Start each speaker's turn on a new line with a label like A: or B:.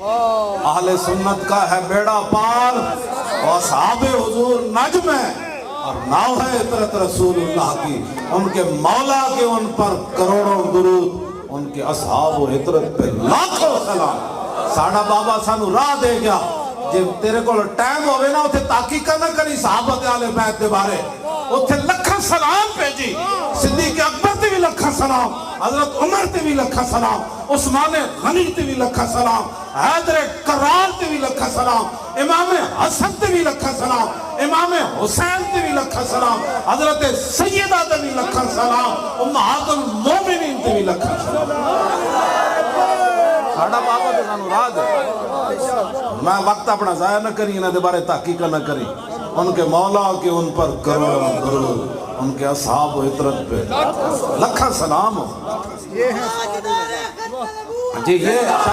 A: अहले सुन्नत का है बेड़ा पार और साहबे हुजूर नज्म है और नाव है इतरत रसूलुल्लाह की। उनके मौला के उन पर करोड़ों दुरूद, उनके असहाब और इतरत पे लाखों सलाम। साड़ा बाबा सानू राह दे गया। जे तेरे को टाइम होवे ना उथे ताकीका ना करी सहाबत आले बैत दे बारे, उथे लखा सलाम भेजी। सिद्दीक अकबर ते भी लखा सलाम, हजरत उमर ते भी लखा सलाम, उस्मान गनी ते भी लखा सलाम, हैदर करार ते भी लखा सलाम, इमाम हसन ते भी लखा सलाम, इमाम हुसैन ते भी लखा सलाम, हजरत सैयदा ते भी लखा सलाम, उम्महातुल मोमिनीन ते भी लखा सलाम। साडा बाबा ते सानू राह दे। मैं वक्त अपना जाया न करी, इन्हां दे बारे तहकीक न करी। उनके मौला के उन पर करोड़ों दुरूद, उनके असहाब व इतरत पे लखा सलाम। जी ये